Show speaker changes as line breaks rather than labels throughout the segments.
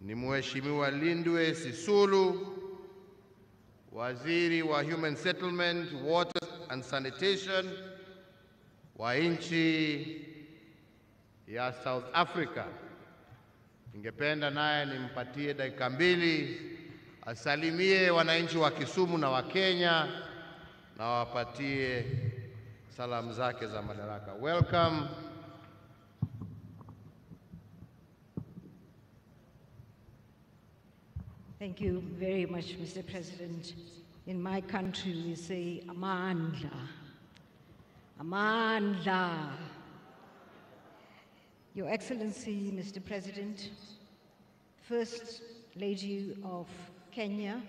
ni Mheshimiwa Lindwe Sisulu, Waziri wa Human Settlement, Water and Sanitation wa nchi ya South Africa. Ningependa naye nimpatie dakika mbili asalimie wananchi wa Kisumu na wa Kenya na wapatie salamu zake za Madaraka. Welcome.
Thank you very much, Mr. President. In my country, we say, Amandla. Amandla. Your Excellency, Mr. President, First Lady of Kenya,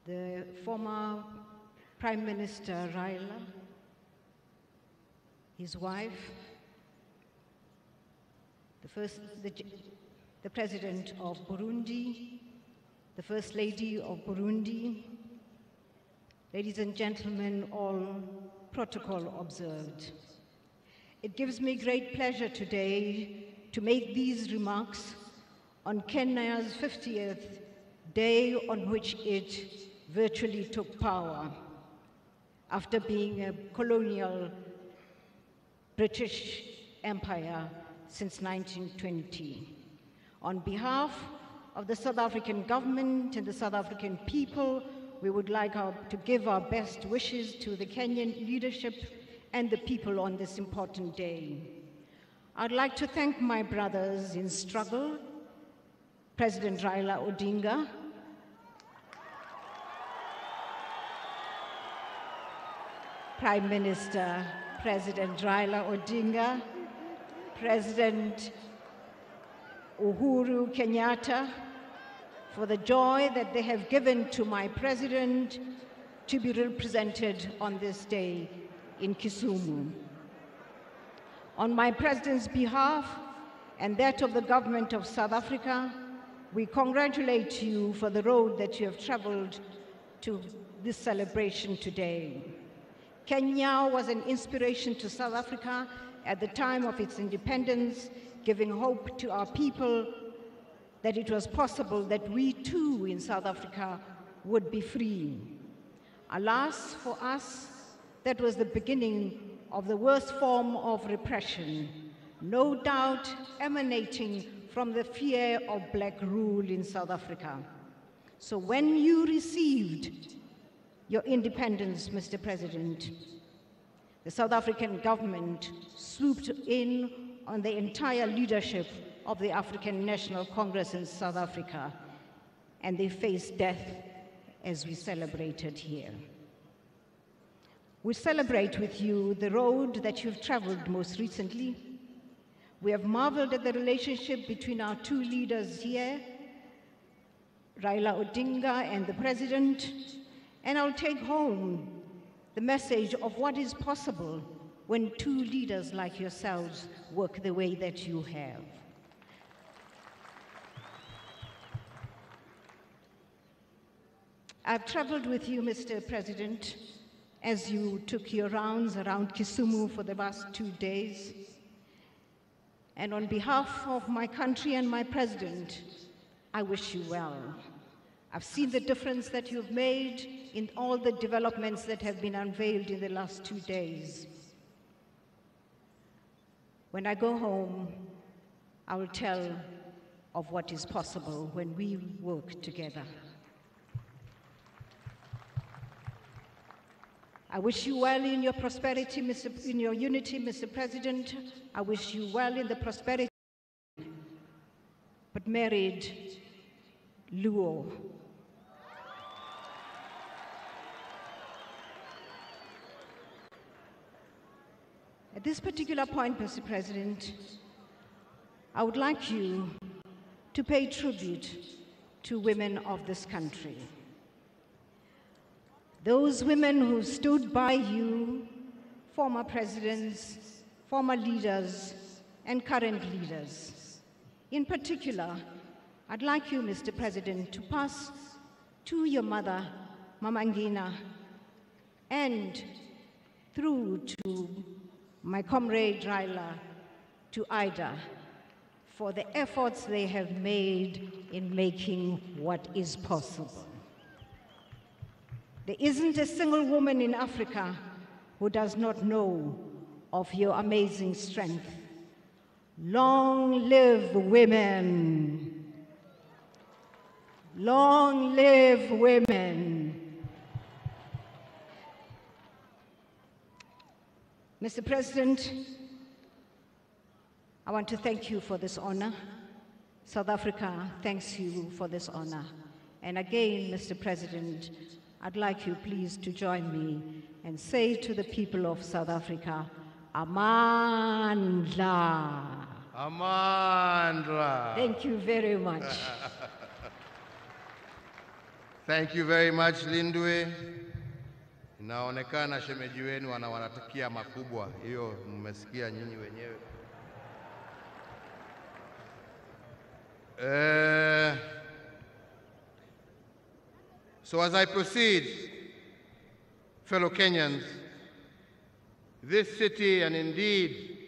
the former Prime Minister Raila, his wife, the President of Burundi, the First Lady of Burundi, ladies and gentlemen, all protocol observed. It gives me great pleasure today to make these remarks on Kenya's 50th day on which it virtually took power after being a colonial British empire since 1920. On behalf of the South African government and the South African people, we would like to give our best wishes to the Kenyan leadership and the people on this important day. I'd like to thank my brothers in struggle, President Raila Odinga, Prime Minister President Raila Odinga, President Uhuru Kenyatta, for the joy that they have given to my president to be represented on this day in Kisumu. On my president's behalf and that of the government of South Africa, we congratulate you for the road that you have traveled to this celebration today. Kenya was an inspiration to South Africa at the time of its independence, giving hope to our people that it was possible that we too in South Africa would be free. Alas, for us, that was the beginning of the worst form of repression, no doubt emanating from the fear of black rule in South Africa. So when you received your independence, Mr. President, the South African government swooped in on the entire leadership of the African National Congress in South Africa, and they faced death as we celebrated here. We celebrate with you the road that you've traveled most recently. We have marveled at the relationship between our two leaders here, Raila Odinga and the President, and I'll take home the message of what is possible when two leaders like yourselves work the way that you have. I've traveled with you, Mr. President, as you took your rounds around Kisumu for the last 2 days. And on behalf of my country and my president, I wish you well. I've seen the difference that you've made in all the developments that have been unveiled in the last 2 days. When I go home, I will tell of what is possible when we work together. I wish you well in your prosperity, in your unity, Mr. President. I wish you well in the prosperity, but married Luo. At this particular point, Mr. President, I would like you to pay tribute to women of this country. Those women who stood by you, former presidents, former leaders, and current leaders. In particular, I'd like you, Mr. President, to pass to your mother, Mama Ngina, and through to my comrade Raila, to Ida, for the efforts they have made in making what is possible. There isn't a single woman in Africa who does not know of your amazing strength. Long live women! Long live women! Mr. President, I want to thank you for this honor. South Africa thanks you for this honor. And again, Mr. President, I'd like you please to join me and say to the people of South Africa, Amandla.
Amandla.
Thank you very much.
Thank you very much, Lindwe. Inaonekana shemeji wenu wanawatakia makubwa. Hiyo mmesikia nyinyi wenyewe. So as I proceed, fellow Kenyans, this city and indeed